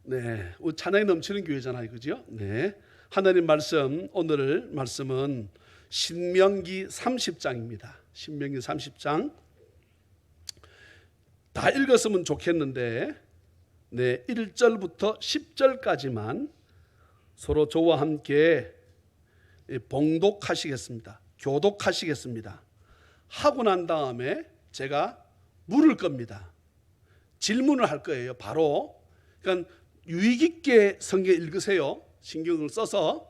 네, 찬양이 넘치는 교회잖아요, 그죠? 네, 하나님 말씀, 오늘 말씀은 신명기 30장입니다. 신명기 30장 다 읽었으면 좋겠는데, 네, 1절부터 10절까지만 서로 저와 함께 봉독하시겠습니다. 교독하시겠습니다. 하고 난 다음에 제가 물을 겁니다. 질문을 할 거예요. 바로. 그러니까 유익 있게 성경 읽으세요. 신경을 써서.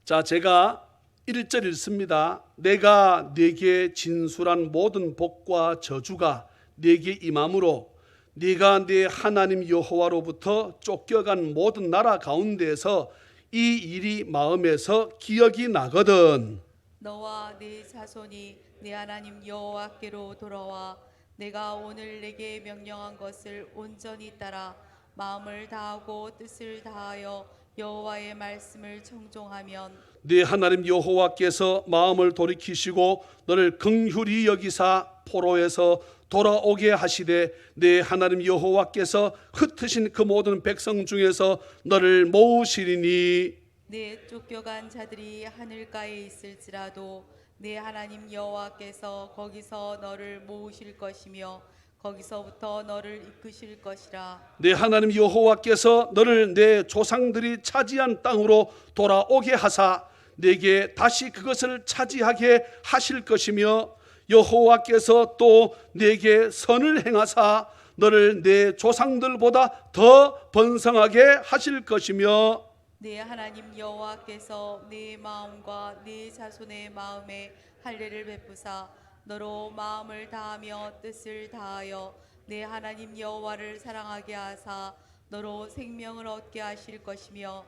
자, 제가 1절 읽습니다. 내가 네게 진술한 모든 복과 저주가 네게 임함으로 네가 네 하나님 여호와로부터 쫓겨간 모든 나라 가운데서 이 일이 마음에서 기억이 나거든. 너와 네 자손이 네 하나님 여호와께로 돌아와 내가 오늘 내게 명령한 것을 온전히 따라 마음을 다하고 뜻을 다하여 여호와의 말씀을 청종하면 네 하나님 여호와께서 마음을 돌이키시고 너를 긍휼히 여기사 포로에서 돌아오게 하시되 네 하나님 여호와께서 흩으신 그 모든 백성 중에서 너를 모으시리니 네 쫓겨간 자들이 하늘가에 있을지라도 네 하나님 여호와께서 거기서 너를 모으실 것이며 거기서부터 너를 이끄실 것이라. 네 하나님 여호와께서 너를 내 조상들이 차지한 땅으로 돌아오게 하사 네게 다시 그것을 차지하게 하실 것이며 여호와께서 또 네게 선을 행하사 너를 내 조상들보다 더 번성하게 하실 것이며 네 하나님 여호와께서 네 마음과 네 자손의 마음에 할례를 베푸사 너로 마음을 다하며 뜻을 다하여 네 하나님 여호와를 사랑하게 하사 너로 생명을 얻게 하실 것이며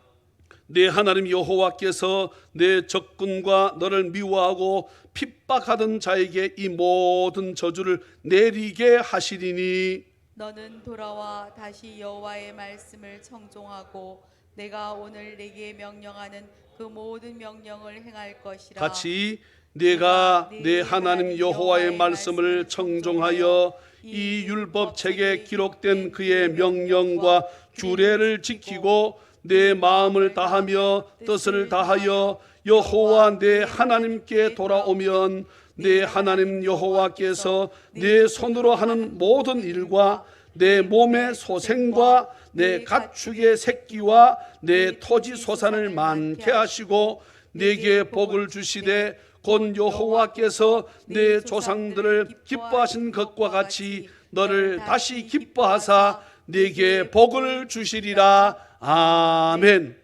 네 하나님 여호와께서 내 적군과 너를 미워하고 핍박하던 자에게 이 모든 저주를 내리게 하시리니 너는 돌아와 다시 여호와의 말씀을 청종하고 내가 오늘 내게 명령하는 그 모든 명령을 행할 것이라. 같이 내가 내 하나님 여호와의 말씀을 청종하여 이 율법책에 기록된 그의 명령과 규례를 지키고 내 마음을 다하며 뜻을 다하여 여호와 내 하나님께 돌아오면 내 하나님 여호와께서 내 손으로 하는 모든 일과 내 몸의 소생과 내 가축의 새끼와 내 토지 소산을 많게 하시고 내게 복을 주시되 곧 여호와께서 내 조상들을 기뻐하신 것과 같이 너를 다시 기뻐하사 내게 복을 주시리라. 아멘.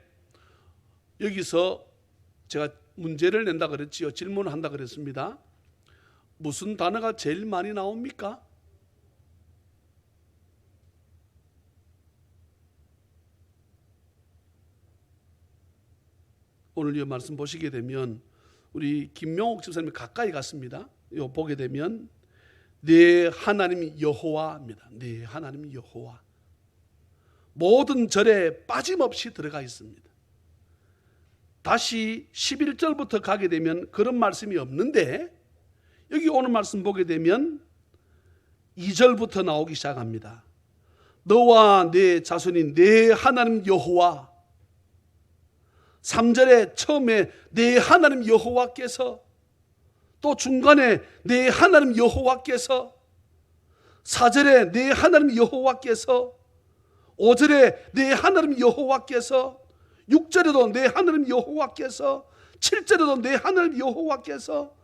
여기서 제가 문제를 낸다 그랬지요. 질문을 한다 그랬습니다. 무슨 단어가 제일 많이 나옵니까? 오늘 이 말씀 보시게 되면 우리 김명옥 집사님이 가까이 갔습니다. 요 보게 되면 네 하나님 여호와입니다. 네 하나님 여호와. 모든 절에 빠짐없이 들어가 있습니다. 다시 11절부터 가게 되면 그런 말씀이 없는데 여기 오늘 말씀 보게 되면 2절부터 나오기 시작합니다. 너와 내 자손이 내 하나님 여호와. 3절에 처음에 내 하나님 여호와께서, 또 중간에 내 하나님 여호와께서, 4절에 내 하나님 여호와께서, 5절에 내 하나님 여호와께서, 6절에도 내 하나님 여호와께서, 7절에도 내 하나님 여호와께서,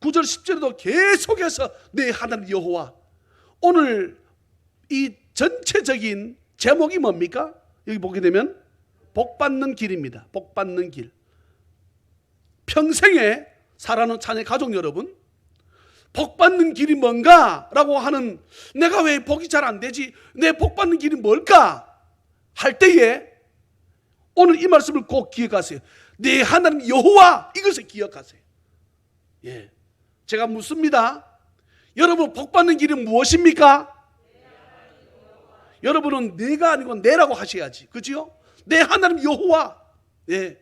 9절 10절에도 계속해서 내 하나님 여호와. 오늘 이 전체적인 제목이 뭡니까? 여기 보게 되면 복받는 길입니다. 복받는 길. 평생에 살아가는 자녀 가족 여러분, 복받는 길이 뭔가? 라고 하는, 내가 왜 복이 잘 안 되지? 내 복받는 길이 뭘까? 할 때에 오늘 이 말씀을 꼭 기억하세요. 내 하나님 여호와, 이것을 기억하세요. 예, 제가 묻습니다. 여러분, 복받는 길이 무엇입니까? 여러분은 내가 아니고 내라고 하셔야지. 그죠? 내 하나님 여호와. 예.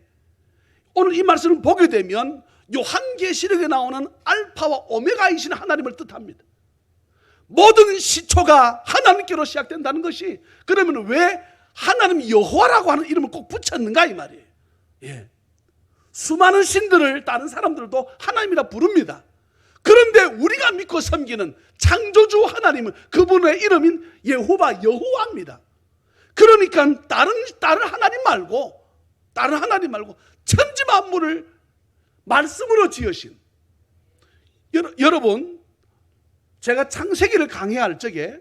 오늘 이 말씀을 보게 되면 요한계시록에 나오는 알파와 오메가이신 하나님을 뜻합니다. 모든 시초가 하나님께로 시작된다는 것이, 그러면 왜 하나님 여호와라고 하는 이름을 꼭 붙였는가 이 말이에요. 예. 수많은 신들을 다른 사람들도 하나님이라 부릅니다. 그런데 우리가 믿고 섬기는 창조주 하나님은 그분의 이름인 여호와입니다. 그러니까 다른 하나님 말고 천지 만물을 말씀으로 지으신, 여러분, 제가 창세기를 강의할 적에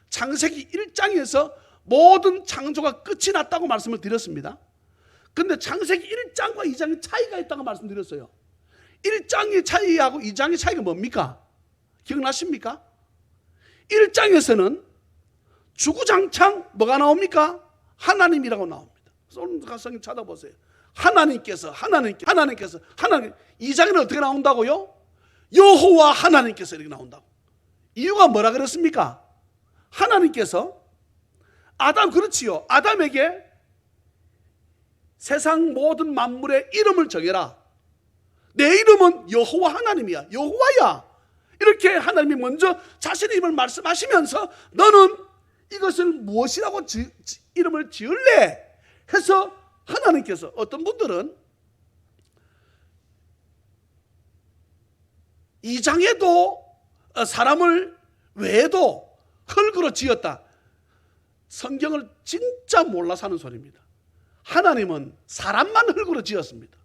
창세기 1장에서 모든 창조가 끝이 났다고 말씀을 드렸습니다. 근데 창세기 1장과 2장의 차이가 있다고 말씀드렸어요. 1장의 차이하고 2장의 차이가 뭡니까? 기억나십니까? 1장에서는 주구장창 뭐가 나옵니까? 하나님이라고 나옵니다. 오늘 성경 찾아보세요. 하나님께서 2장에는 어떻게 나온다고요? 여호와 하나님께서 이렇게 나온다고. 이유가 뭐라 그랬습니까? 하나님께서 그렇지요. 아담에게 세상 모든 만물의 이름을 정해라. 내 이름은 여호와 하나님이야. 여호와야. 이렇게 하나님이 먼저 자신의 이름을 말씀하시면서 너는 이것을 무엇이라고 이름을 지을래? 해서 하나님께서, 어떤 분들은 2장에도 사람을 외에도 흙으로 지었다. 성경을 진짜 몰라서 하는 소리입니다. 하나님은 사람만 흙으로 지었습니다.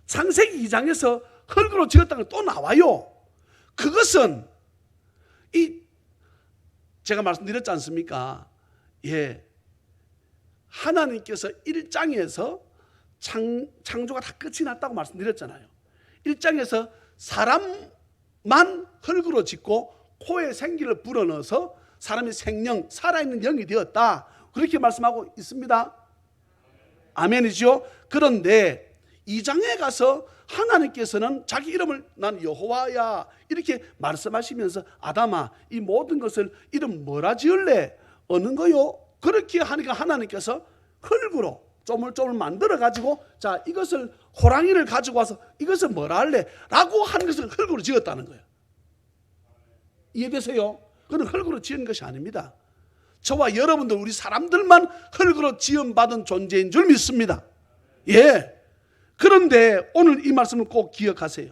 창세기 2장에서 흙으로 지었다는 게 또 나와요. 그것은 제가 말씀드렸지 않습니까? 예, 하나님께서 1장에서 창조가 다 끝이 났다고 말씀드렸잖아요. 1장에서 사람만 흙으로 짓고 코에 생기를 불어넣어서 사람이 생명, 살아있는 영이 되었다. 그렇게 말씀하고 있습니다. 아멘이죠. 그런데 2장에 가서 하나님께서는 자기 이름을 난 여호와야 이렇게 말씀하시면서 아담아 이 모든 것을 이름 뭐라 지을래? 어느 거요? 그렇게 하니까 하나님께서 흙으로 쪼물쪼물 만들어 가지고 자 이것을 호랑이를 가지고 와서 이것을 뭐라 할래? 라고 하는 것을 흙으로 지었다는 거예요. 이해되세요? 그건 흙으로 지은 것이 아닙니다. 저와 여러분들 우리 사람들만 흙으로 지음받은 존재인 줄 믿습니다. 예. 그런데 오늘 이 말씀을 꼭 기억하세요.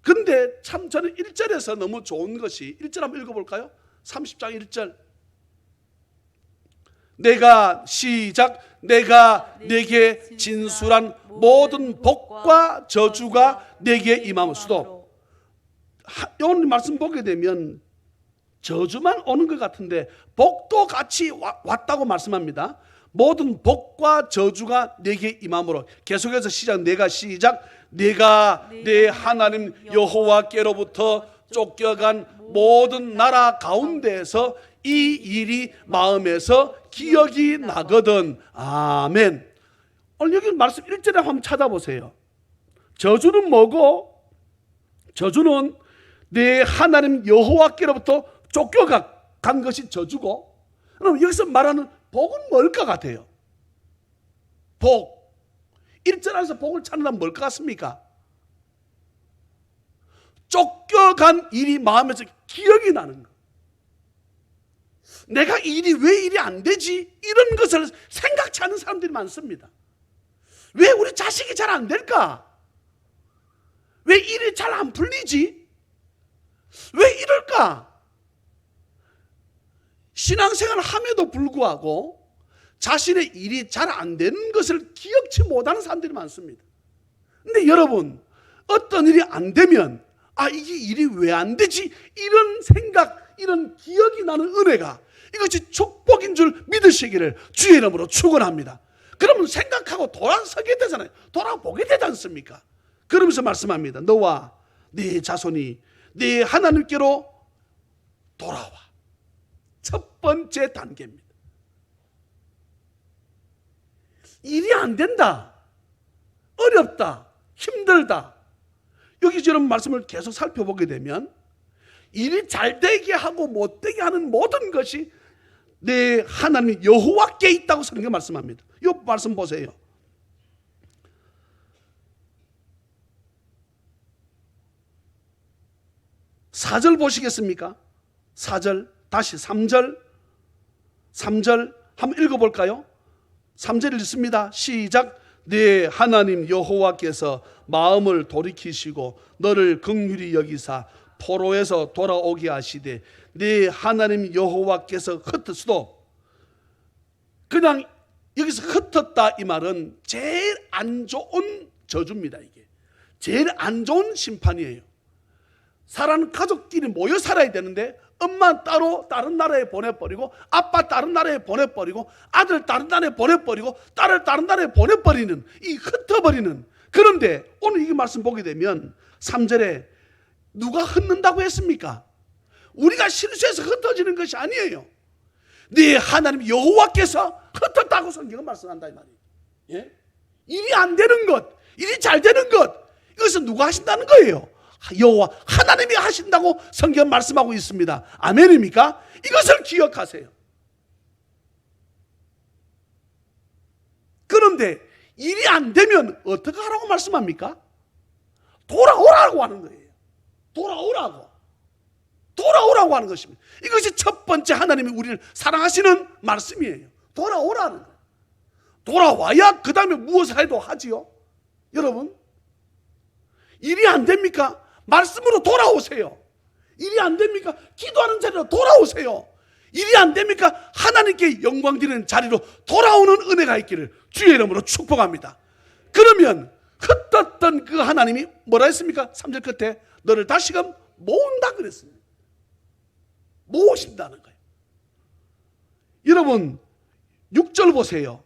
근데 참 저는 1절에서 너무 좋은 것이 1절 한번 읽어볼까요? 30장 1절 내가 내게 진술한 모든 복과 저주가 내게 임함을 수도. 오늘 말씀 보게 되면 저주만 오는 것 같은데 복도 같이 왔다고 말씀합니다. 모든 복과 저주가 내게 임함으로. 계속해서 내가 내 하나님 여호와께로부터 쫓겨간 모든 나라 가운데에서 이 일이 마음에서 기억이 나거든. 아멘. 오늘 여기 말씀 1절에 한번 찾아보세요. 저주는 뭐고? 저주는 내 하나님 여호와께로부터 쫓겨간 것이 저주고, 그럼 여기서 말하는 복은 뭘 것 같아요? 복. 1절 안에서 복을 찾는다면 뭘 것 같습니까? 쫓겨간 일이 마음에서 기억이 나는 것. 내가 왜 일이 안 되지? 이런 것을 생각지 않는 사람들이 많습니다. 왜 우리 자식이 잘 안 될까? 왜 일이 잘 안 풀리지? 왜 이럴까? 신앙생활을 함에도 불구하고 자신의 일이 잘 안 되는 것을 기억치 못하는 사람들이 많습니다. 근데 여러분, 어떤 일이 안 되면 이게 일이 왜 안 되지? 이런 생각, 이런 기억이 나는 은혜가 이것이 축복인 줄 믿으시기를 주의 이름으로 축원합니다. 그러면 생각하고 돌아서게 되잖아요. 돌아보게 되지 않습니까? 그러면서 말씀합니다. 너와 네 자손이 네 하나님께로 돌아와. 첫 번째 단계입니다. 일이 안 된다, 어렵다, 힘들다. 여기 저런 말씀을 계속 살펴보게 되면 일이 잘 되게 하고 못 되게 하는 모든 것이 내 하나님 여호와께 있다고 성경 말씀합니다. 이 말씀 보세요. 4절 보시겠습니까? 4절, 다시 3절 한번 읽어볼까요? 3절 읽습니다. 시작. 네 하나님 여호와께서 마음을 돌이키시고 너를 긍휼히 여기사 포로에서 돌아오게 하시되 네 하나님 여호와께서 흩었어도, 그냥 여기서 흩었다 이 말은 제일 안 좋은 저주입니다. 이게 제일 안 좋은 심판이에요. 사람 가족끼리 모여 살아야 되는데 엄마 따로 다른 나라에 보내버리고, 아빠 다른 나라에 보내버리고, 아들 다른 나라에 보내버리고, 딸을 다른 나라에 보내버리는, 이 흩어버리는. 그런데 오늘 이 말씀 보게 되면 3절에 누가 흩는다고 했습니까? 우리가 실수해서 흩어지는 것이 아니에요. 네 하나님 여호와께서 흩었다고 성경은 말씀한다 이 말이에요. 예? 일이 안 되는 것, 일이 잘 되는 것, 이것은 누가 하신다는 거예요? 여호와 하나님이 하신다고 성경 말씀하고 있습니다. 아멘입니까? 이것을 기억하세요. 그런데 일이 안 되면 어떻게 하라고 말씀합니까? 돌아오라고 하는 거예요. 돌아오라고 하는 것입니다. 이것이 첫 번째 하나님이 우리를 사랑하시는 말씀이에요. 돌아오라는 거예요. 돌아와야 그 다음에 무엇을 해도 하지요. 여러분, 일이 안 됩니까? 말씀으로 돌아오세요. 일이 안 됩니까? 기도하는 자리로 돌아오세요. 일이 안 됩니까? 하나님께 영광 드리는 자리로 돌아오는 은혜가 있기를 주의 이름으로 축복합니다. 그러면 흩었던 그 하나님이 뭐라 했습니까? 3절 끝에 너를 다시금 모은다 그랬습니다. 모으신다는 거예요. 여러분 6절 보세요.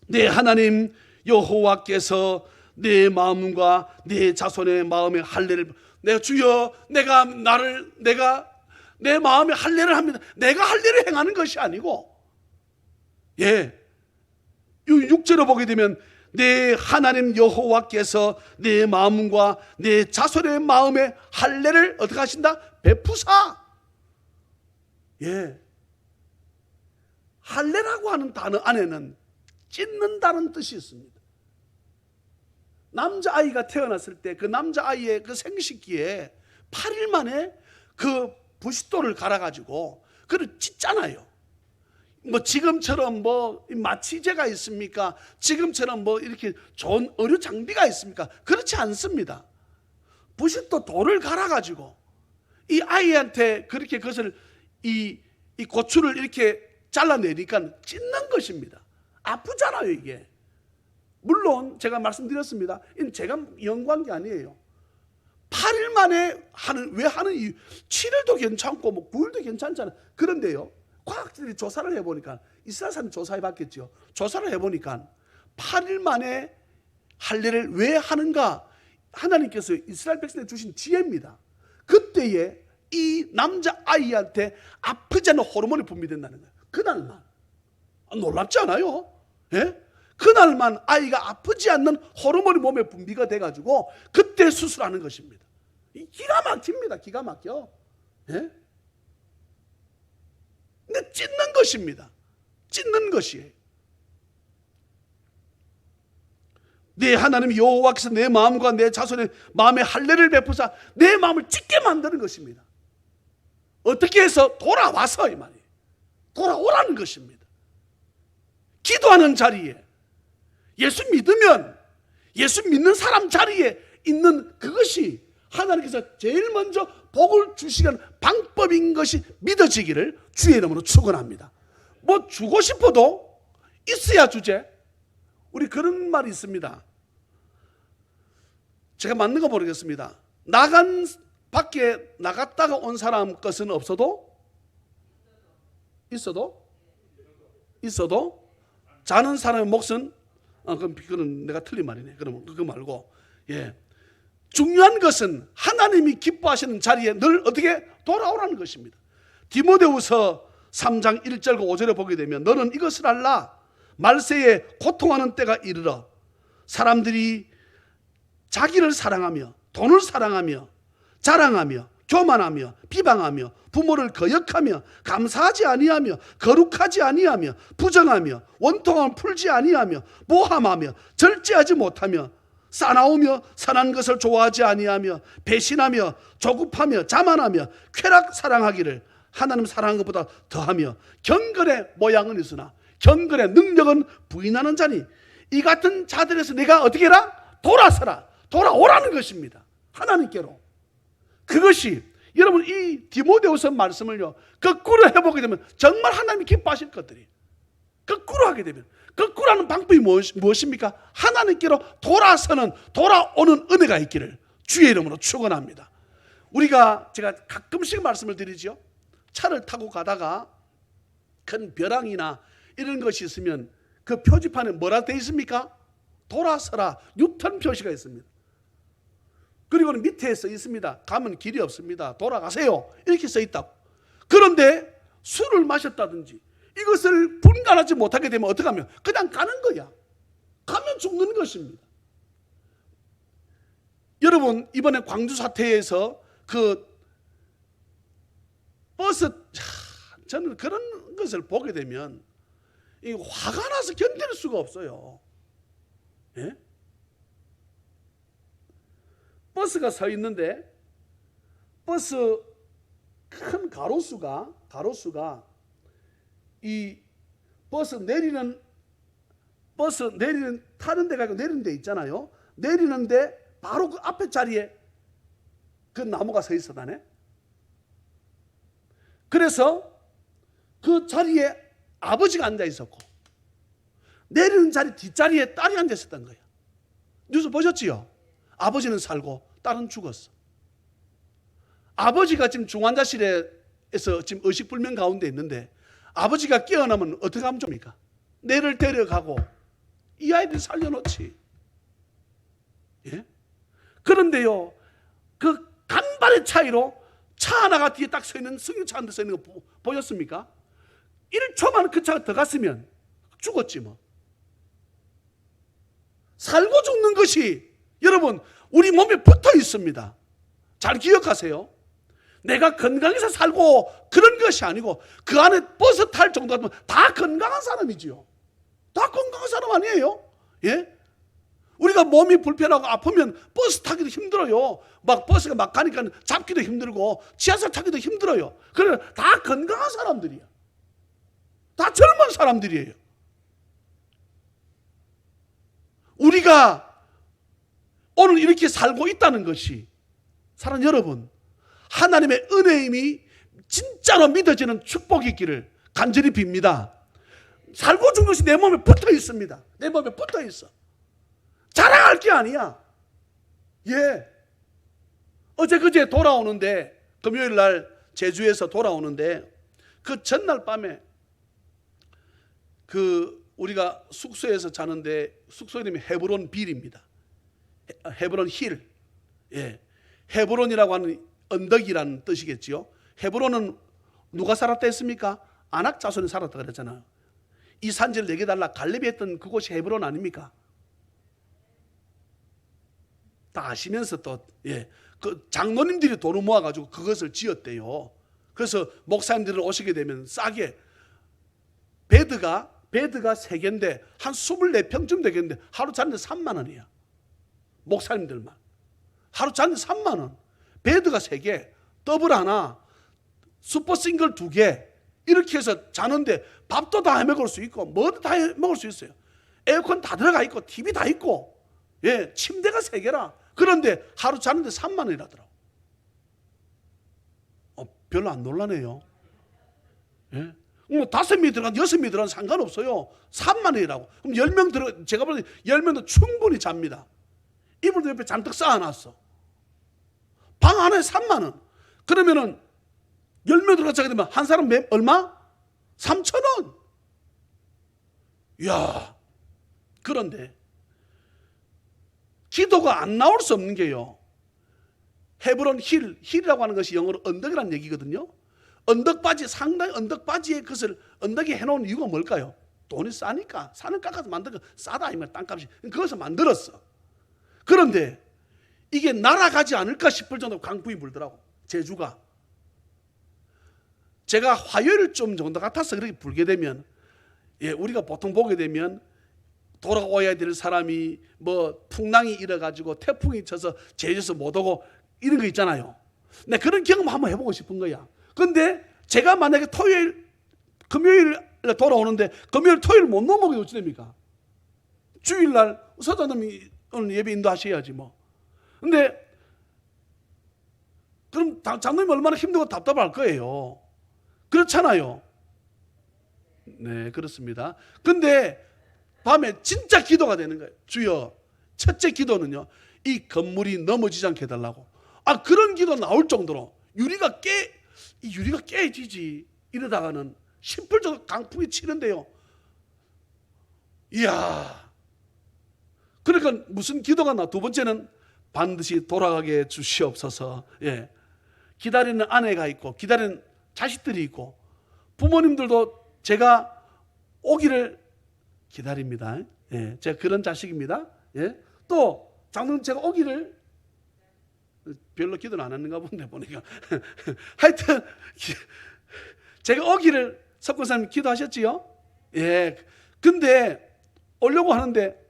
네 하나님 여호와께서 내 마음과 내 자손의 마음에 할례를, 내가 주여 내가 내 마음에 할례를 합니다. 내가 할례를 행하는 것이 아니고, 예, 6절을 보게 되면 내 하나님 여호와께서 내 마음과 내 자손의 마음에 할례를 어떻게 하신다? 베푸사. 예, 할례라고 하는 단어 안에는 찢는다는 뜻이 있습니다. 남자아이가 태어났을 때 그 남자아이의 그 생식기에 8일 만에 그 부싯돌을 갈아가지고 그를 찢잖아요. 뭐 지금처럼 뭐 마취제가 있습니까? 지금처럼 뭐 이렇게 좋은 의료 장비가 있습니까? 그렇지 않습니다. 부싯돌 돌을 갈아가지고 이 아이한테 그렇게 그것을 이 고추를 이렇게 잘라내니까 찢는 것입니다. 아프잖아요 이게. 물론 제가 말씀드렸습니다. 이건 제가 연구한 게 아니에요. 8일 만에 왜 하는 이유, 7일도 괜찮고 뭐 9일도 괜찮잖아요. 그런데요, 과학자들이 조사를 해보니까, 이스라엘 사람 조사해봤겠죠. 조사를 해보니까 8일 만에 할례를 왜 하는가, 하나님께서 이스라엘 백성에 주신 지혜입니다. 그때에 이 남자아이한테 아프지 않은 호르몬이 분비된다는 거예요. 그날만. 놀랍지 않아요? 예? 그날만 아이가 아프지 않는 호르몬이 몸에 분비가 돼가지고 그때 수술하는 것입니다. 기가 막힙니다. 기가 막혀. 예? 근데 찢는 것입니다. 찢는 것이에요. 네 하나님 여호와께서 내 마음과 내 자손의 마음에 할례를 베푸사 내 마음을 찢게 만드는 것입니다. 어떻게 해서? 돌아와서, 이 말이에요. 돌아오라는 것입니다. 기도하는 자리에, 예수 믿으면 예수 믿는 사람 자리에 있는 그것이 하나님께서 제일 먼저 복을 주시는 방법인 것이 믿어지기를 주의 이름으로 축원합니다. 뭐 주고 싶어도 있어야 주제. 우리 그런 말이 있습니다. 제가 맞는 거 모르겠습니다. 밖에 나갔다가 온 사람 것은 없어도 있어도 자는 사람의 몫은 그건 내가 틀린 말이네. 그러면 그거 말고, 예, 중요한 것은 하나님이 기뻐하시는 자리에 늘 어떻게 돌아오라는 것입니다. 디모데후서 3장 1절과 5절에 보게 되면 너는 이것을 알라. 말세에 고통하는 때가 이르러 사람들이 자기를 사랑하며 돈을 사랑하며 자랑하며 교만하며 비방하며 부모를 거역하며 감사하지 아니하며 거룩하지 아니하며 부정하며 원통함을 풀지 아니하며 모함하며 절제하지 못하며 싸나우며 선한 것을 좋아하지 아니하며 배신하며 조급하며 자만하며 쾌락 사랑하기를 하나님 사랑한 것보다 더하며 경건의 모양은 있으나 경건의 능력은 부인하는 자니 이 같은 자들에서 내가 어떻게 해라? 돌아서라. 돌아오라는 것입니다. 하나님께로. 그것이 여러분 이 디모데후서 말씀을요 거꾸로 해보게 되면 정말 하나님이 기뻐하실 것들이 거꾸로 하게 되면 거꾸로 하는 방법이 무엇입니까? 하나님께로 돌아서는 돌아오는 은혜가 있기를 주의 이름으로 축원합니다. 제가 가끔씩 말씀을 드리죠. 차를 타고 가다가 큰 벼랑이나 이런 것이 있으면 그 표지판에 뭐라 되어 있습니까? 돌아서라 뉴턴 표시가 있습니다. 그리고는 밑에 써 있습니다. 가면 길이 없습니다. 돌아가세요. 이렇게 써 있다고. 그런데 술을 마셨다든지 이것을 분간하지 못하게 되면 어떻게 하면 그냥 가는 거야. 가면 죽는 것입니다. 여러분 이번에 광주 사태에서 그 버스 저는 그런 것을 보게 되면 화가 나서 견딜 수가 없어요. 예? 버스가 서 있는데 버스 큰 가로수가 이 버스 내리는 타는 데가 내리는 데 있잖아요. 내리는데 바로 그 앞에 자리에 그 나무가 서 있었다네. 그래서 그 자리에 아버지가 앉아 있었고 내리는 자리 뒷자리에 딸이 앉아 있었던 거예요. 뉴스 보셨지요? 아버지는 살고 딸은 죽었어. 아버지가 지금 중환자실에서 지금 의식불명 가운데 있는데 아버지가 깨어나면 어떻게 하면 좋습니까? 내를 데려가고 이 아이들 살려놓지. 예? 그런데요 그 간발의 차이로 차 하나가 뒤에 딱 서 있는 승용차 한 대 서 있는 거 보셨습니까? 1초만 그 차가 더 갔으면 죽었지 뭐. 살고 죽는 것이 여러분 우리 몸에 붙어 있습니다. 잘 기억하세요. 내가 건강해서 살고 그런 것이 아니고 그 안에 버스 탈 정도면 다 건강한 사람이지요. 다 건강한 사람 아니에요? 예? 우리가 몸이 불편하고 아프면 버스 타기도 힘들어요. 막 버스가 막 가니까 잡기도 힘들고 지하철 타기도 힘들어요. 그러나 다 건강한 사람들이야. 다 젊은 사람들이에요. 우리가 오늘 이렇게 살고 있다는 것이 사랑하는 여러분 하나님의 은혜임이 진짜로 믿어지는 축복이 있기를 간절히 빕니다. 살고 죽는 것이 내 몸에 붙어 있습니다. 내 몸에 붙어 있어. 자랑할 게 아니야. 예. 어제 그제 돌아오는데 금요일 날 제주에서 돌아오는데 그 전날 밤에 우리가 숙소에서 자는데 숙소 이름이 헤브론 빌입니다. 헤브론 힐. 예. 헤브론이라고 하는 언덕이라는 뜻이겠지요. 헤브론은 누가 살았다 했습니까? 아낙 자손이 살았다 그랬잖아요. 이 산지를 내게 달라 갈렙이 했던 그곳이 헤브론 아닙니까? 다 아시면서 또 그 장로님들이 돈을 모아가지고 그것을 지었대요. 그래서 목사님들을 오시게 되면 싸게 베드가 3개인데 한 24평쯤 되겠는데 하루 자는데 3만 원이야. 목사님들만 하루 자는데 3만 원. 베드가 3개, 더블 하나, 슈퍼 싱글 2개 이렇게 해서 자는데 밥도 다 해먹을 수 있고 뭐도 다 해먹을 수 있어요. 에어컨 다 들어가 있고 TV 다 있고 침대가 3개라. 그런데 하루 자는데 3만 원이라더라고. 별로 안 놀라네요. 예? 뭐 5명이 들어간 6명이 들어간 상관없어요. 3만 원이라고. 그럼 10명 제가 볼 때 10명도 충분히 잡니다. 이불도 옆에 잔뜩 쌓아놨어. 방 안에 3만 원. 그러면은 10명 들어가게 되면 한 사람 얼마? 3,000원. 이야. 그런데 기도가 안 나올 수 없는 게요. 헤브론 힐이라고 하는 것이 영어로 언덕이라는 얘기거든요. 언덕바지, 상당히 언덕바지에 그것을 언덕에 해놓은 이유가 뭘까요? 돈이 싸니까. 산을 깎아서 만든 거 싸다 아니면 땅값이. 그것을 만들었어. 그런데 이게 날아가지 않을까 싶을 정도로 강풍이 불더라고. 제주가. 제가 화요일 좀 정도 같아서 그렇게 불게 되면 우리가 보통 보게 되면 돌아와야 될 사람이 뭐 풍랑이 일어가지고 태풍이 쳐서 제주에서 못 오고 이런 거 있잖아요. 내 그런 경험 한번 해보고 싶은 거야. 근데 제가 만약에 금요일에 돌아오는데 금요일 토요일 못 넘어가게 어찌 됩니까? 주일날 사장님이 오늘 예배 인도하셔야지 뭐. 근데 그럼 장로님 얼마나 힘들고 답답할 거예요. 그렇잖아요. 네, 그렇습니다. 근데 밤에 진짜 기도가 되는 거예요. 주여, 첫째 기도는요, 이 건물이 넘어지지 않게 해달라고. 그런 기도 나올 정도로 유리가 깨지지 이러다가는 10불 정도 강풍이 치는데요. 이야. 그러니까 무슨 기도가 나? 두 번째는 반드시 돌아가게 해 주시옵소서. 예. 기다리는 아내가 있고 기다리는 자식들이 있고 부모님들도 제가 오기를 기다립니다. 예. 제가 그런 자식입니다. 예. 또 장로님 제가 오기를 별로 기도는 안 하는가 본데 보니까 하여튼 제가 오기를 석권사님 기도하셨지요? 예. 근데 오려고 하는데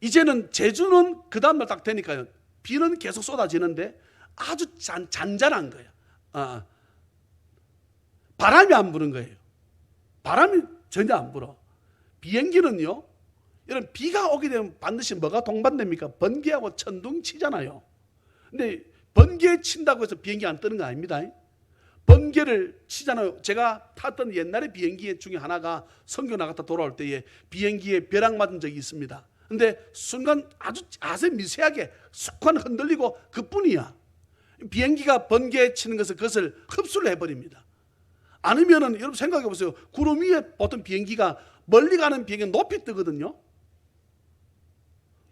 이제는 제주는 그 다음날 딱 되니까요. 비는 계속 쏟아지는데 아주 잔잔한 거예요. 바람이 안 부는 거예요. 바람이 전혀 안 불어. 비행기는요. 이런 비가 오게 되면 반드시 뭐가 동반됩니까? 번개하고 천둥 치잖아요. 근데 번개 친다고 해서 비행기 안 뜨는 거 아닙니다. 번개를 치잖아요. 제가 탔던 옛날에 비행기 중에 하나가 선교 나갔다 돌아올 때에 비행기에 벼락 맞은 적이 있습니다. 근데 순간 아주 미세하게 쑥한 흔들리고 그뿐이야. 비행기가 번개 치는 것을 그것을 흡수를 해버립니다. 아니면은 여러분 생각해 보세요. 구름 위에 보통 비행기가 멀리 가는 비행기는 높이 뜨거든요.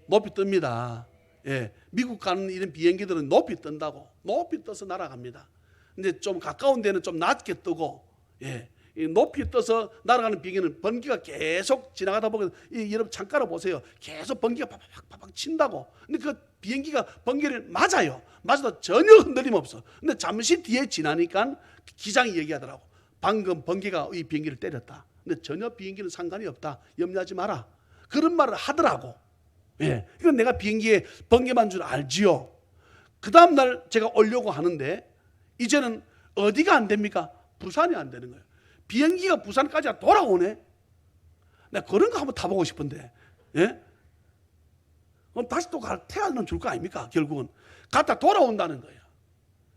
높이 뜹니다. 예, 미국 가는 이런 비행기들은 높이 뜬다고. 높이 떠서 날아갑니다. 근데 좀 가까운 데는 좀 낮게 뜨고, 예, 이 높이 떠서 날아가는 비행기는 번개가 계속 지나가다 보면 여러분 창가로 보세요. 계속 번개가 팍팍팍 친다고. 근데 그 비행기가 번개를 맞아요. 맞아도 전혀 흔들림 없어. 근데 잠시 뒤에 지나니까 기장이 얘기하더라고. 방금 번개가 이 비행기를 때렸다. 근데 전혀 비행기는 상관이 없다. 염려하지 마라. 그런 말을 하더라고. 예, 이건 내가 비행기에 번개만 줄 알지요. 그 다음 날 제가 오려고 하는데 이제는 어디가 안 됩니까? 부산이 안 되는 거예요. 비행기가 부산까지 돌아오네. 내가 그런 거 한번 타보고 싶은데, 예? 그럼 다시 또 태안은 줄 거 아닙니까? 결국은 갔다 돌아온다는 거예요.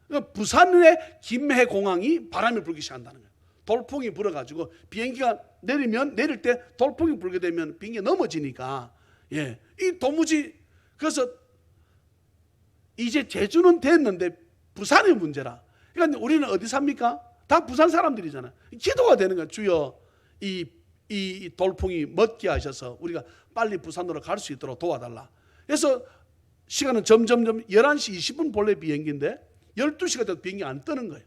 그러니까 부산의 김해공항이 바람이 불기 시작한다는 거예요. 돌풍이 불어가지고 비행기가 내릴 때 돌풍이 불게 되면 비행기가 넘어지니까, 예, 이 도무지. 그래서 이제 제주는 됐는데 부산의 문제라. 그러니까 우리는 어디 삽니까? 다 부산 사람들이잖아요. 기도가 되는 거예요. 주여, 이 돌풍이 멎게 하셔서 우리가 빨리 부산으로 갈 수 있도록 도와달라. 그래서 시간은 점점 11시 20분 본래 비행기인데 12시가 돼도 비행기 안 뜨는 거예요.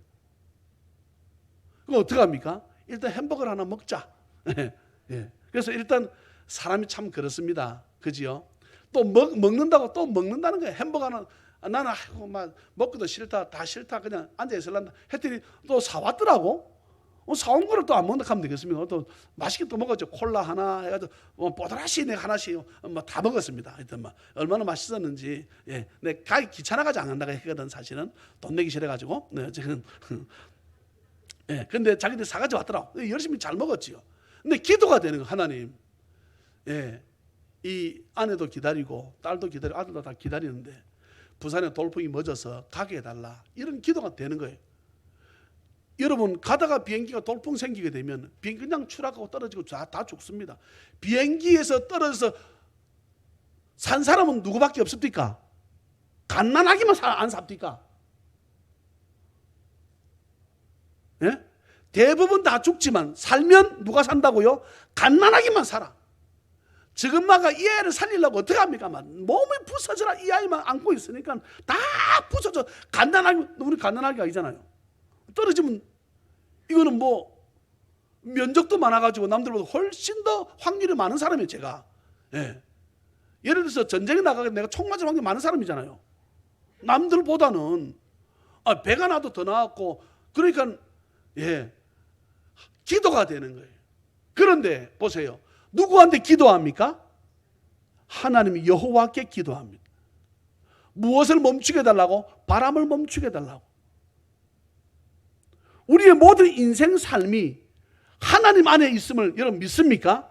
그럼 어떡합니까? 일단 햄버거를 하나 먹자. 예. 그래서 일단 사람이 참 그렇습니다. 그지요? 또 먹는다고 또 먹는다는 거예요. 햄버거는 나는 막 먹기도 싫다, 다 싫다, 그냥 앉아 있을란다 했더니 또 사왔더라고. 사온 거를 또 안 먹는다 하면 되겠습니까? 또 맛있게 또 먹었죠. 콜라 하나 해가지고 뽀드라시 내가 하나씩 다 먹었습니다. 하여튼 막 얼마나 맛있었는지. 예, 내 가기 귀찮아가지고 안 한다고 했거든. 사실은 돈 내기 싫어가지고. 네, 지금. 예, 근데 자기들 사가지고 왔더라고. 열심히 잘 먹었지요. 근데 기도가 되는 거 하나님. 예, 이 아내도 기다리고 딸도 기다리고 아들도 다 기다리는데 부산에 돌풍이 멎어서 가게 해달라. 이런 기도가 되는 거예요. 여러분 가다가 비행기가 돌풍 생기게 되면 비행기 그냥 추락하고 떨어지고 다 죽습니다. 비행기에서 떨어져서 산 사람은 누구밖에 없습니까? 갓난아기만 안 삽니까? 예? 대부분 다 죽지만 살면 누가 산다고요? 갓난아기만 살아. 지금마가 이 아이를 살리려고 어떻게 합니까? 몸이 부서져라. 이 아이만 안고 있으니까 다 부서져. 우리 갓난아기가 아니잖아요. 떨어지면 이거는 뭐 면적도 많아가지고 남들보다 훨씬 더 확률이 많은 사람이에요. 제가. 예. 예를 들어서 전쟁에 나가게 내가 총 맞을 확률이 많은 사람이잖아요. 남들보다는 배가 나도 더 나았고 그러니까 예, 기도가 되는 거예요. 그런데 보세요. 누구한테 기도합니까? 하나님 여호와께 기도합니다. 무엇을 멈추게 해달라고? 바람을 멈추게 해달라고. 우리의 모든 인생 삶이 하나님 안에 있음을 여러분 믿습니까?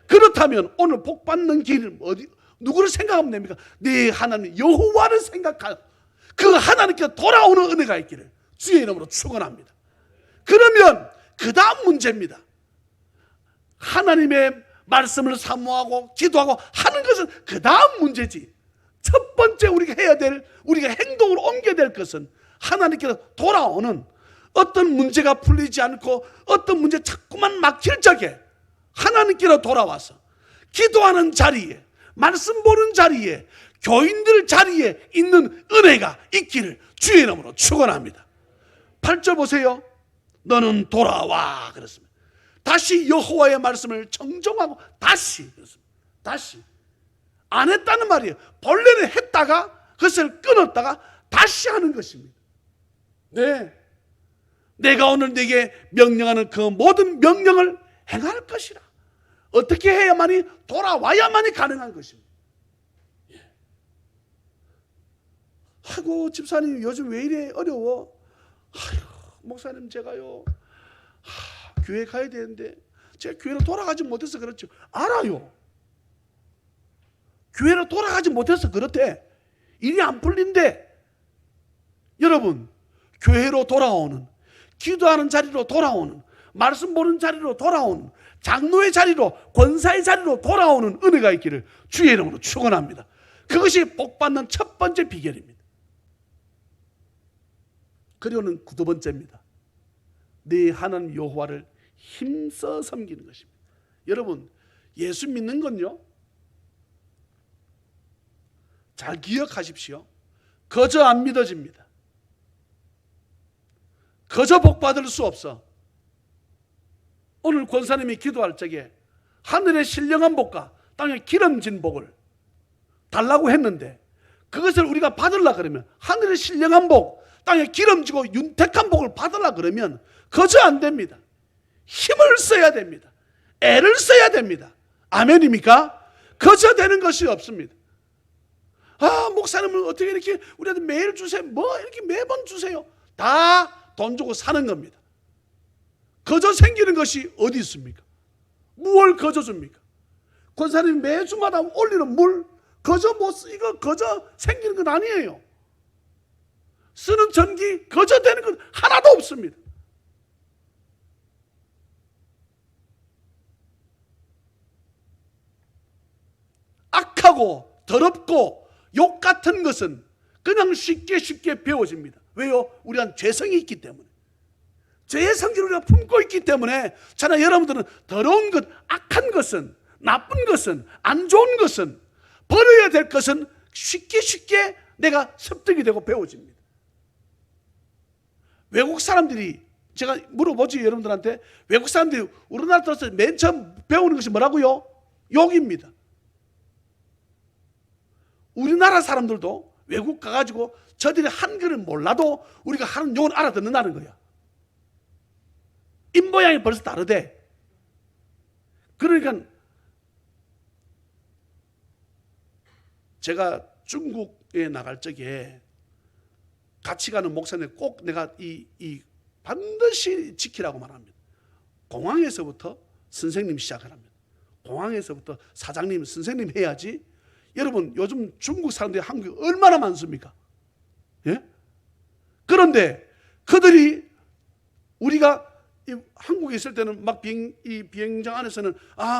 그렇다면 오늘 복 받는 길은 누구를 생각하면 됩니까? 네 하나님 여호와를 생각하여 그 하나님께 돌아오는 은혜가 있기를 주의 이름으로 축원합니다. 그러면 그 다음 문제입니다. 하나님의 말씀을 사모하고 기도하고 하는 것은 그 다음 문제지. 첫 번째 우리가 해야 될, 우리가 행동으로 옮겨야 될 것은 하나님께로 돌아오는, 어떤 문제가 풀리지 않고 어떤 문제 자꾸만 막힐 적에 하나님께로 돌아와서 기도하는 자리에, 말씀 보는 자리에, 교인들 자리에 있는 은혜가 있기를 주의 이름으로 축원합니다. 8절 보세요. 너는 돌아와 그랬습니다. 다시 여호와의 말씀을 정정하고 다시 그랬습니다. 다시 안 했다는 말이에요. 본래는 했다가 그것을 끊었다가 다시 하는 것입니다. 네, 내가 오늘 네게 명령하는 그 모든 명령을 행할 것이라. 어떻게 해야만이, 돌아와야만이 가능한 것입니다. 아이고 집사님 요즘 왜 이래 어려워? 아이고 목사님 제가요 교회 가야 되는데 제가 교회로 돌아가지 못해서 그렇죠. 알아요. 교회로 돌아가지 못해서 그렇대. 일이 안 풀린대. 여러분, 교회로 돌아오는, 기도하는 자리로 돌아오는, 말씀 보는 자리로 돌아오는, 장로의 자리로, 권사의 자리로 돌아오는 은혜가 있기를 주의 이름으로 축원합니다. 그것이 복받는 첫 번째 비결입니다. 그리고는 두 번째입니다. 네 하나님 여호와를 힘써 섬기는 것입니다. 여러분, 예수 믿는 건요, 잘 기억하십시오. 거저 안 믿어집니다. 거저 복 받을 수 없어. 오늘 권사님이 기도할 적에 하늘의 신령한 복과 땅에 기름진 복을 달라고 했는데, 그것을 우리가 받으려 그러면, 하늘의 신령한 복, 땅에 기름지고 윤택한 복을 받으려 그러면 거저 안 됩니다. 힘을 써야 됩니다. 애를 써야 됩니다. 아멘입니까? 거저 되는 것이 없습니다. 아, 목사님은 어떻게 이렇게 우리한테 매일 주세요? 뭐 이렇게 매번 주세요? 다 돈 주고 사는 겁니다. 거저 생기는 것이 어디 있습니까? 무엇을 거저 줍니까? 권사님이 매주마다 올리는 물, 거저 못 쓰, 이거 거저 생기는 건 아니에요. 쓰는 전기, 거저 되는 건 하나도 없습니다. 악하고 더럽고 욕 같은 것은 그냥 쉽게 배워집니다. 왜요? 우리가 죄성이 있기 때문에. 죄의 성질을 우리가 품고 있기 때문에. 저는 여러분들은 더러운 것, 악한 것은, 나쁜 것은, 안 좋은 것은, 버려야 될 것은 쉽게 내가 습득이 되고 배워집니다. 외국 사람들이, 제가 물어보지 여러분들한테, 외국 사람들이 우리나라 들어서 맨 처음 배우는 것이 뭐라고요? 욕입니다. 우리나라 사람들도 외국 가가지고 저들이 한글을 몰라도 우리가 하는 욕을 알아듣는다는 거야. 입모양이 벌써 다르대. 그러니까 제가 중국에 나갈 적에 같이 가는 목사님 꼭 내가 반드시 지키라고 말합니다. 공항에서부터 선생님 시작을 합니다. 공항에서부터 사장님, 선생님 해야지. 여러분, 요즘 중국 사람들이 한국에 얼마나 많습니까? 예? 그런데 그들이, 우리가 한국에 있을 때는 막 비행장 안에서는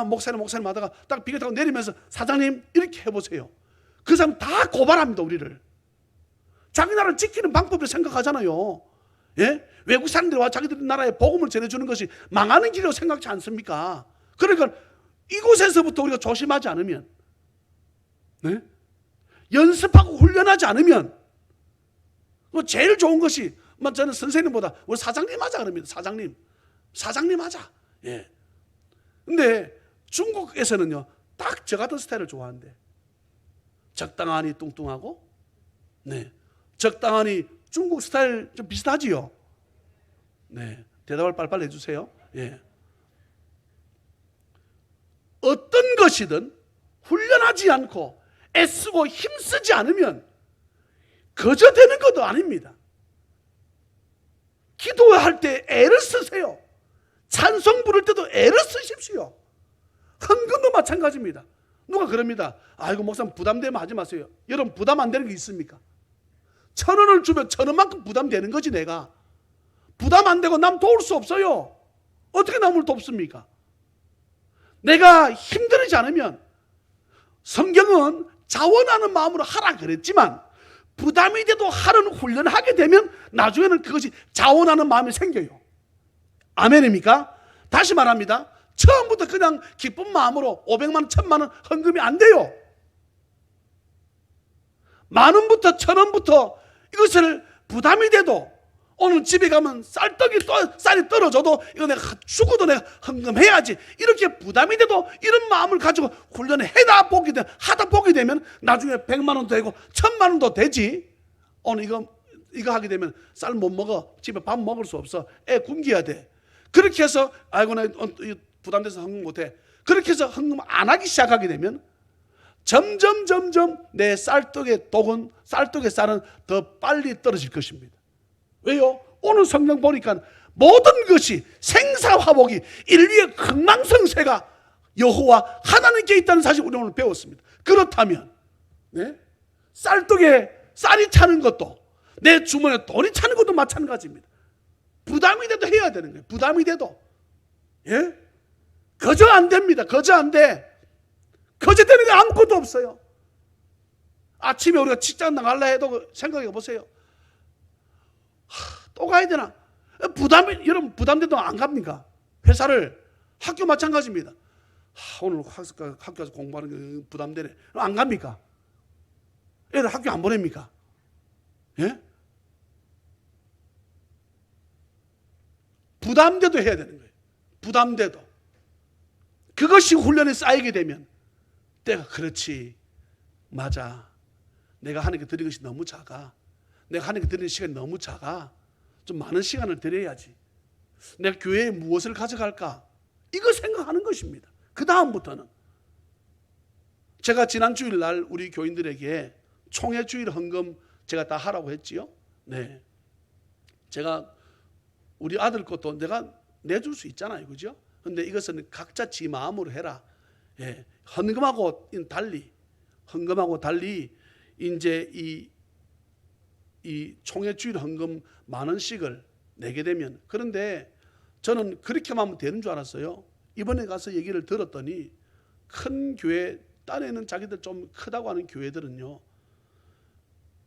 목사님 하다가 딱 비행기 타고 내리면서 사장님 이렇게 해보세요. 그 사람 다 고발합니다, 우리를. 자기 나라를 지키는 방법을 생각하잖아요. 예? 외국 사람들이 와 자기들 나라에 복음을 전해주는 것이 망하는 길이라고 생각지 않습니까? 그러니까 이곳에서부터 우리가 조심하지 않으면, 네? 연습하고 훈련하지 않으면, 제일 좋은 것이, 저는 선생님보다 우리 사장님 하자 그럽니다. 사장님 하자. 예. 근데 중국에서는요, 딱 저 같은 스타일을 좋아한대. 적당하니 뚱뚱하고, 네. 적당하니 중국 스타일 좀 비슷하지요? 네. 대답을 빨리빨리 해주세요. 예. 어떤 무엇이든 훈련하지 않고 애쓰고 힘쓰지 않으면 거저 되는 것도 아닙니다. 기도할 때 애를 쓰세요. 찬송 부를 때도 애를 쓰십시오. 헌금도 마찬가지입니다. 누가 그럽니다. 아이고 목사님 부담되면 하지 마세요. 여러분 부담 안 되는 게 있습니까? 1,000원을 주면 1,000원만큼 부담되는 거지. 내가 부담 안 되고 남 도울 수 없어요. 어떻게 남을 돕습니까? 내가 힘들지 않으면, 성경은 자원하는 마음으로 하라 그랬지만 부담이 돼도 하는 훈련을 하게 되면 나중에는 그것이 자원하는 마음이 생겨요. 아멘입니까? 다시 말합니다. 처음부터 그냥 기쁜 마음으로 500만 원, 1000만 원 헌금이 안 돼요. 10,000원부터 1,000원부터 이것을 부담이 돼도, 오늘 집에 가면 쌀이 떨어져도 이거 내가 죽어도 내가 헌금해야지, 이렇게 부담이 돼도 이런 마음을 가지고 훈련을 하다 보게 되면 나중에 100만 원도 되고 1,000만 원도 되지. 오늘 이거 하게 되면 쌀 못 먹어, 집에 밥 먹을 수 없어, 애 굶겨야 돼. 그렇게 해서 아이고 나 부담돼서 헌금 못해. 그렇게 해서 헌금 안 하기 시작하게 되면 점점 내 쌀떡의 독은, 쌀떡의 쌀은 더 빨리 떨어질 것입니다. 왜요? 오늘 성경 보니까 모든 것이 생사화복이 인류의 흥망성쇠가 여호와 하나님께 있다는 사실 우리 오늘 배웠습니다. 그렇다면 쌀떡에 쌀이 차는 것도, 내 주머니에 돈이 차는 것도 마찬가지입니다. 부담이 돼도 해야 되는 거예요. 부담이 돼도. 거저 안 됩니다. 거저 안 돼. 거저 되는 게 아무것도 없어요. 아침에 우리가 직장 나갈라 해도 생각해 보세요. 또 가야 되나? 여러분 부담돼도 안 갑니까? 회사를, 학교 마찬가지입니다. 오늘 학교에서 공부하는 게 부담되네. 안 갑니까? 애들 학교 안 보냅니까? 부담돼도 해야 되는 거예요. 부담돼도. 그것이 훈련에 쌓이게 되면 내가 그렇지, 맞아, 내가 하나님께 드리는 것이 너무 작아, 내가 하나님께 드리는 시간이 너무 작아, 좀 많은 시간을 드려야지, 내가 교회에 무엇을 가져갈까, 이거 생각하는 것입니다. 그 다음부터는 제가 지난 주일날 우리 교인들에게 총회주일 헌금 제가 다 하라고 했지요. 네, 제가 우리 아들 것도 내가 내줄 수 있잖아요, 그죠? 근데 이것은 각자 지 마음으로 해라. 헌금하고 달리 이제 이 총회주일 헌금 10,000원씩을 내게 되면, 그런데 저는 그렇게만 하면 되는 줄 알았어요. 이번에 가서 얘기를 들었더니 큰 교회, 딴에는 자기들 좀 크다고 하는 교회들은요,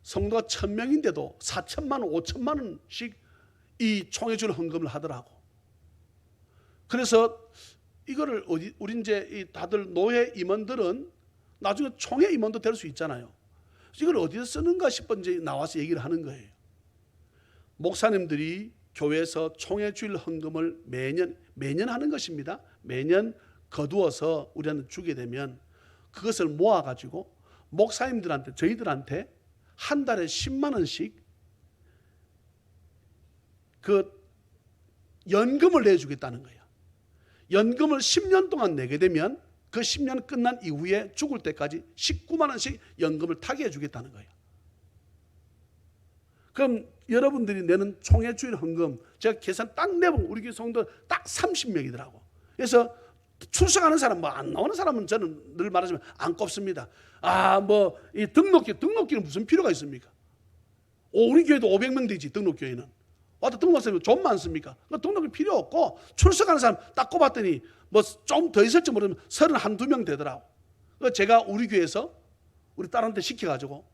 성도가 1,000명인데도 4,000만 원, 5,000만 원씩 이 총회주일 헌금을 하더라고. 그래서 이거를 우리 이제 다들 노회 임원들은 나중에 총회 임원도 될 수 있잖아요. 이걸 어디서 쓰는가 싶어 이제 나와서 얘기를 하는 거예요. 목사님들이 교회에서 총회주일 헌금을 매년 하는 것입니다. 매년 거두어서 우리한테 주게 되면 그것을 모아가지고 목사님들한테, 저희들한테 한 달에 10만 원씩 그 연금을 내주겠다는 거예요. 연금을 10년 동안 내게 되면 그 10년 끝난 이후에 죽을 때까지 19만 원씩 연금을 타게 해주겠다는 거예요. 그럼 여러분들이 내는 총회주일 헌금, 제가 계산 딱 내보면 우리 교회 성도 딱 30명이더라고. 그래서 출석하는 사람, 뭐 안 나오는 사람은 저는 늘 말하지만 안 꼽습니다. 이 등록기는 무슨 필요가 있습니까? 우리 교회도 500명 되지, 등록교회는. 와도 등록하면 좀 많습니까? 등록이 필요 없고, 출석하는 사람 딱 꼽았더니 뭐 좀 더 있을지 모르면 31~32명 되더라고. 제가 우리 교회에서 우리 딸한테 시켜가지고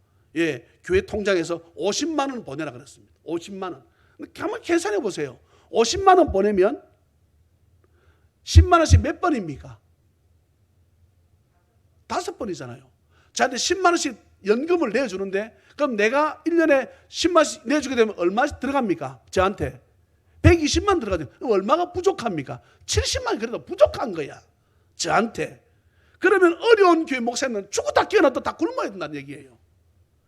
교회 통장에서 50만 원 보내라 그랬습니다. 50만 원. 한번 계산해 보세요. 50만 원 보내면 10만 원씩 몇 번입니까? 5번이잖아요. 저한테 10만 원씩 연금을 내주는데, 그럼 내가 1년에 10만 원씩 내주게 되면 얼마씩 들어갑니까? 저한테 120만 들어가죠. 얼마가 부족합니까? 70만 원 그래도 부족한 거야, 저한테. 그러면 어려운 교회 목사님은 죽었다 깨어났다 다 굶어야 된다는 얘기예요.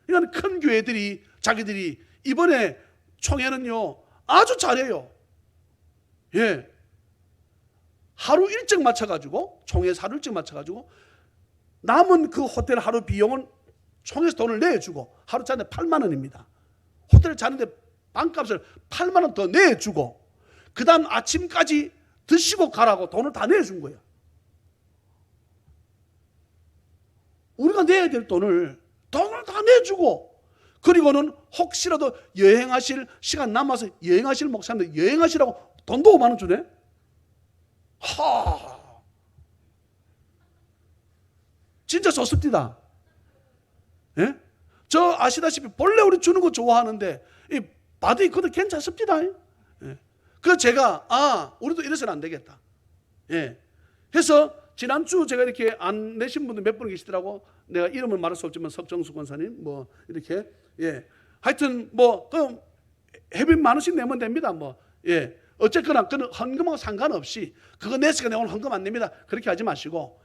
이건 큰 교회들이 자기들이 이번에 총회는요 아주 잘해요. 하루 일정 맞춰가지고, 총회 하루 일정 맞춰가지고 남은 그 호텔 하루 비용은 총에서 돈을 내주고 하루 자는데 8만 원입니다. 호텔 자는데 방값을 8만 원 더 내주고 그 다음 아침까지 드시고 가라고 돈을 다 내준 거예요. 우리가 내야 될 돈을 다 내주고 그리고는 혹시라도 여행하실 시간 남아서 여행하실 목사님들 여행하시라고 돈도 5만 원 주네. 진짜 좋습니다. 예? 저 아시다시피 본래 우리 주는 거 좋아하는데 이 받으니 그것도 괜찮습니다. 예. 그래서 제가 우리도 이래서는 안 되겠다. 예. 해서 지난주 제가 이렇게 안 내신 분들 몇 분 계시더라고. 내가 이름을 말할 수 없지만 석정수 권사님 뭐 이렇게 하여튼 그럼 회비 만 원씩 내면 됩니다. 어쨌거나 그는 헌금하고 상관없이 그거 냈으니까 내가 오늘 헌금 안 냅니다. 그렇게 하지 마시고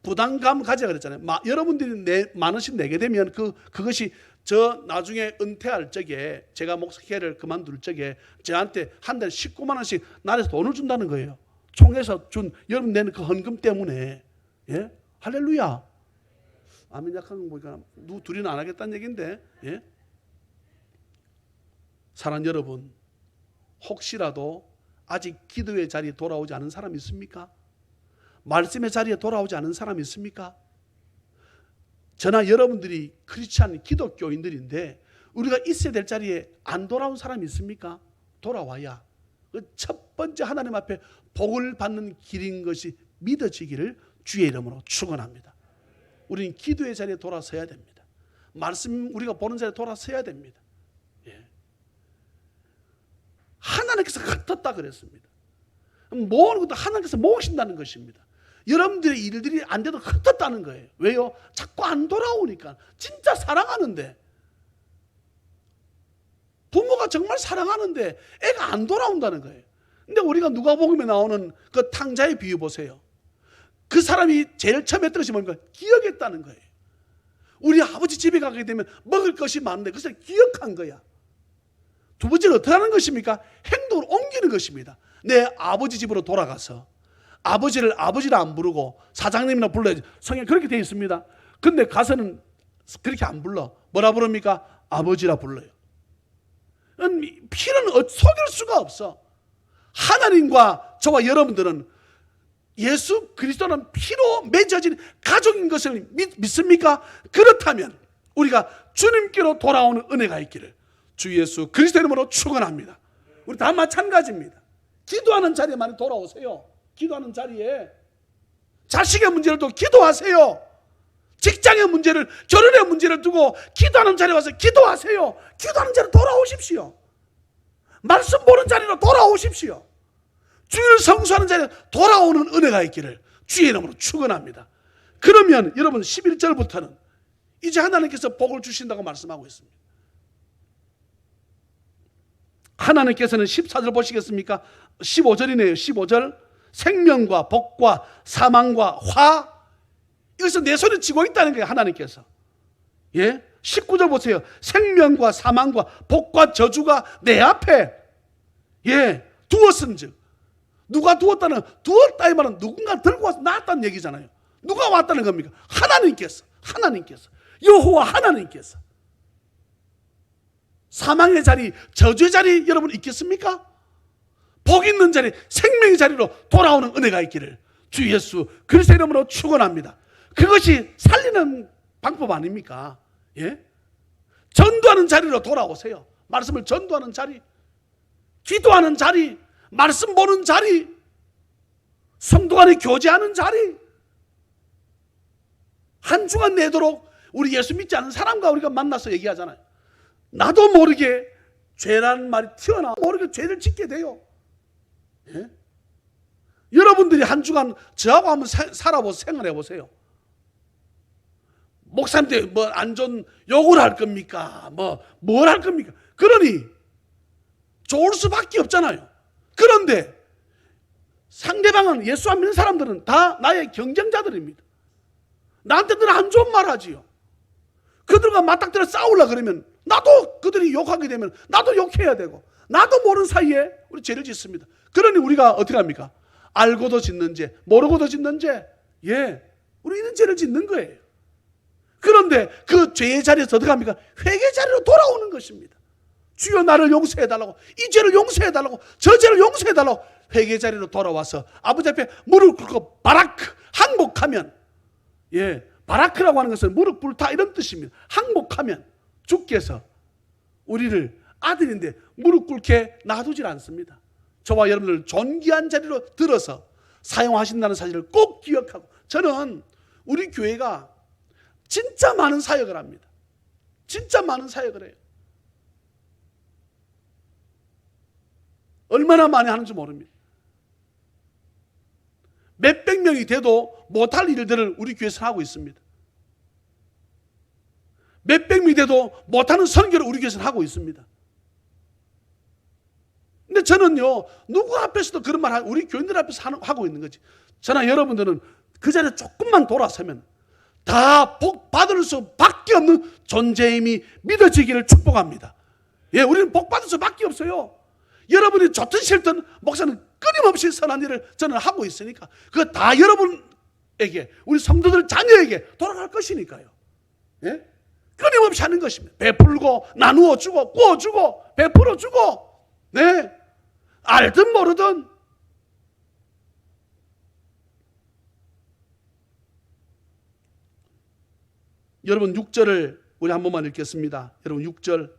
부담감 가져 그랬잖아요. 여러분들이 만 원씩 내게 되면 그것이 저 나중에 은퇴할 적에 제가 목사회를 그만둘 적에 저한테 한 달에 19만 원씩 나라에서 돈을 준다는 거예요. 총에서 준 여러분 내는 그 헌금 때문에. 할렐루야. 아멘 약한 거 보니까 둘이는 안 하겠다는 얘기인데. 사랑하는 여러분, 혹시라도 아직 기도의 자리에 돌아오지 않은 사람 있습니까? 말씀의 자리에 돌아오지 않은 사람 있습니까? 저나 여러분들이 크리스찬 기독교인들인데 우리가 있어야 될 자리에 안 돌아온 사람이 있습니까? 돌아와야 첫 번째 하나님 앞에 복을 받는 길인 것이 믿어지기를 주의 이름으로 축원합니다. 우리는 기도의 자리에 돌아서야 됩니다. 말씀 우리가 보는 자리에 돌아서야 됩니다. 하나님께서 흩었다 그랬습니다. 모으는 것도 하나님께서 모으신다는 것입니다. 여러분들의 일들이 안 돼도 흩었다는 거예요. 왜요? 자꾸 안 돌아오니까. 진짜 사랑하는데 부모가 정말 사랑하는데 애가 안 돌아온다는 거예요. 근데 우리가 누가복음에 나오는 그 탕자의 비유 보세요. 그 사람이 제일 처음 했던 것이 뭔가 기억했다는 거예요. 우리 아버지 집에 가게 되면 먹을 것이 많은데 그것을 기억한 거야. 두 번째는 어떻게 하는 것입니까? 행동을 옮기는 것입니다. 내 아버지 집으로 돌아가서 아버지를 아버지라 안 부르고 사장님이나 불러야지. 성경에 그렇게 되어 있습니다. 근데 가서는 그렇게 안 불러. 뭐라 부릅니까? 아버지라 불러요. 필요는 속일 수가 없어. 하나님과 저와 여러분들은 예수 그리스도는 피로 맺어진 가족인 것을 믿습니까? 그렇다면 우리가 주님께로 돌아오는 은혜가 있기를 주 예수 그리스도 이름으로 축원합니다. 우리 다 마찬가지입니다. 기도하는 자리에 많이 돌아오세요. 기도하는 자리에 자식의 문제를 두고 기도하세요. 직장의 문제를, 결혼의 문제를 두고 기도하는 자리에 와서 기도하세요. 기도하는 자리에 돌아오십시오. 말씀 보는 자리로 돌아오십시오. 주일 성수하는 자리에 돌아오는 은혜가 있기를 주의 이름으로 축원합니다. 그러면 여러분 11절부터는 이제 하나님께서 복을 주신다고 말씀하고 있습니다. 하나님께서는 14절 보시겠습니까? 15절이네요. 15절. 생명과 복과 사망과 화, 이것을 내 손에 쥐고 있다는 거예요. 하나님께서. 19절 보세요. 생명과 사망과 복과 저주가 내 앞에 두었은즉. 누가 두었다는, 두었다 이 말은 누군가 들고 와서 놨다는 얘기잖아요. 누가 왔다는 겁니까? 하나님께서 여호와 하나님께서. 사망의 자리, 저주의 자리 여러분 있겠습니까? 복 있는 자리, 생명의 자리로 돌아오는 은혜가 있기를 주 예수 그리스도 이름으로 축원합니다. 그것이 살리는 방법 아닙니까? 전도하는 자리로 돌아오세요. 말씀을 전도하는 자리, 기도하는 자리, 말씀 보는 자리, 성도 간에 교제하는 자리. 한 주간 내도록 우리 예수 믿지 않은 사람과 우리가 만나서 얘기하잖아요. 나도 모르게 죄라는 말이 튀어나와 모르게 죄를 짓게 돼요. 여러분들이 한 주간 저하고 한번 살아보세요. 생활해보세요. 목사님들 뭐 안 좋은 욕을 할 겁니까? 뭘 할 겁니까? 그러니 좋을 수밖에 없잖아요. 그런데 상대방은 예수 안 믿는 사람들은 다 나의 경쟁자들입니다. 나한테 늘 안 좋은 말 하지요. 그들과 맞닥뜨려 싸우려 그러면 나도 그들이 욕하게 되면 나도 욕해야 되고 나도 모르는 사이에 우리 죄를 짓습니다. 그러니 우리가 어떻게 합니까? 알고도 짓는 죄, 모르고도 짓는 죄. 우리는 죄를 짓는 거예요. 그런데 그 죄의 자리에서 어떻게 합니까? 회개 자리로 돌아오는 것입니다. 주여 나를 용서해달라고, 이 죄를 용서해달라고, 저 죄를 용서해달라고 회개 자리로 돌아와서 아버지 앞에 무릎 꿇고 바라크, 항복하면, 바라크라고 하는 것은 무릎 꿇다 이런 뜻입니다. 항복하면 주께서 우리를 아들인데 무릎 꿇게 놔두질 않습니다. 저와 여러분들 존귀한 자리로 들어서 사용하신다는 사실을 꼭 기억하고, 저는 우리 교회가 진짜 많은 사역을 합니다. 진짜 많은 사역을 해요. 얼마나 많이 하는지 모릅니다. 몇백 명이 돼도 못할 일들을 우리 교회에서 하고 있습니다. 몇백 명이 돼도 못하는 선교를 우리 교회에서 하고 있습니다. 근데 저는요, 누구 앞에서도 그런 말 하고, 우리 교인들 앞에서 하고 있는 거지. 저나 여러분들은 그 자리에 조금만 돌아서면 다 복 받을 수밖에 없는 존재임이 믿어지기를 축복합니다. 우리는 복 받을 수밖에 없어요. 여러분이 좋든 싫든 목사는 끊임없이 선한 일을 저는 하고 있으니까 그거 다 여러분에게, 우리 성도들 자녀에게 돌아갈 것이니까요. 끊임없이 하는 것입니다. 베풀고 나누어 주고 구워 주고 베풀어 주고, 알든 모르든. 여러분 6절을 우리 한 번만 읽겠습니다. 여러분 6절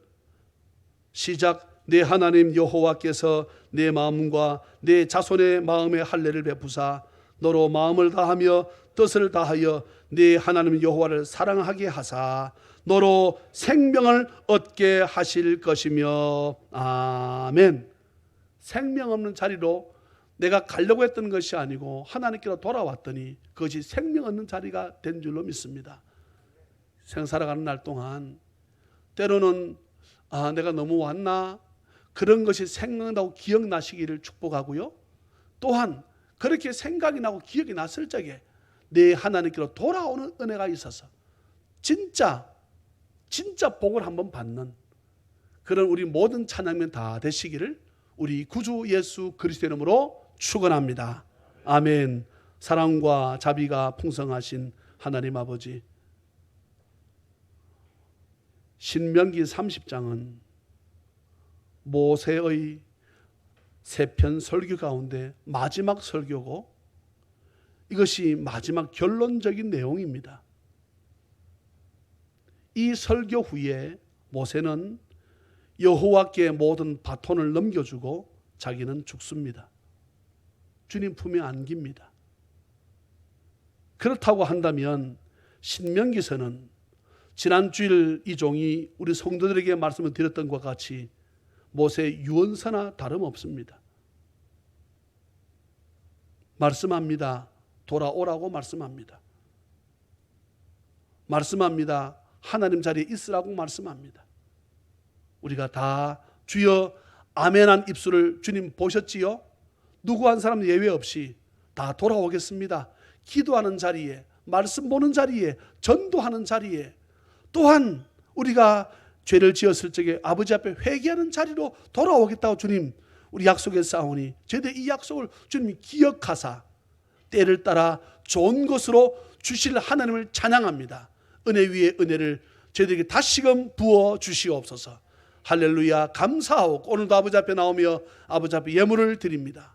시작. 내 하나님 여호와께서 내 마음과 내 자손의 마음에 할례를 베푸사 너로 마음을 다하며 뜻을 다하여 내 하나님 여호와를 사랑하게 하사 너로 생명을 얻게 하실 것이며. 아멘. 생명 없는 자리로 내가 가려고 했던 것이 아니고 하나님께로 돌아왔더니 그것이 생명 얻는 자리가 된 줄로 믿습니다. 생살아가는 날 동안 때로는 내가 너무 왔나, 그런 것이 생각나고 기억나시기를 축복하고요. 또한 그렇게 생각이 나고 기억이 났을 적에 내 하나님께로 돌아오는 은혜가 있어서 진짜 복을 한번 받는 그런 우리 모든 찬양면 다 되시기를 우리 구주 예수 그리스도의 이름으로 축원합니다. 아멘. 사랑과 자비가 풍성하신 하나님 아버지, 신명기 30장은 모세의 세편 설교 가운데 마지막 설교고 이것이 마지막 결론적인 내용입니다. 이 설교 후에 모세는 여호와께 모든 바톤을 넘겨주고 자기는 죽습니다. 주님 품에 안깁니다. 그렇다고 한다면 신명기서는 지난 주일 이 종이 우리 성도들에게 말씀을 드렸던 것과 같이 모세의 유언서나 다름없습니다. 말씀합니다. 돌아오라고 말씀합니다. 말씀합니다. 하나님 자리에 있으라고 말씀합니다. 우리가 다 주여 아멘한 입술을 주님 보셨지요? 누구 한 사람 예외 없이 다 돌아오겠습니다. 기도하는 자리에, 말씀 보는 자리에, 전도하는 자리에, 또한 우리가 죄를 지었을 적에 아버지 앞에 회개하는 자리로 돌아오겠다고 주님 우리 약속했사오니 저희들 이 약속을 주님이 기억하사 때를 따라 좋은 것으로 주실 하나님을 찬양합니다. 은혜 위에 은혜를 저희들에게 다시금 부어 주시옵소서. 할렐루야. 감사하고 오늘도 아버지 앞에 나오며 아버지 앞에 예물을 드립니다.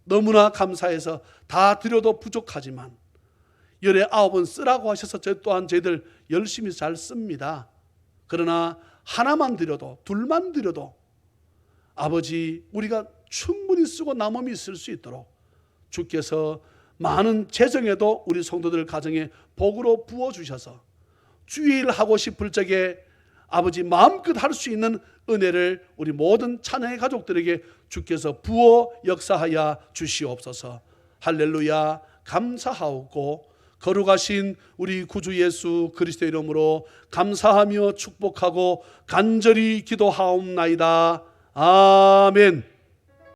너무나 감사해서 다 드려도 부족하지만 열에 9은 쓰라고 하셔서 저 또한 저희들 열심히 잘 씁니다. 그러나 하나만 드려도 둘만 드려도 아버지 우리가 충분히 쓰고 남음이 있을 수 있도록 주께서 많은 재정에도 우리 성도들 가정에 복으로 부어주셔서 주일 하고 싶을 적에 아버지 마음껏 할 수 있는 은혜를 우리 모든 찬양의 가족들에게 주께서 부어 역사하여 주시옵소서. 할렐루야. 감사하옵고 거룩하신 우리 구주 예수 그리스도의 이름으로 감사하며 축복하고 간절히 기도하옵나이다. 아멘.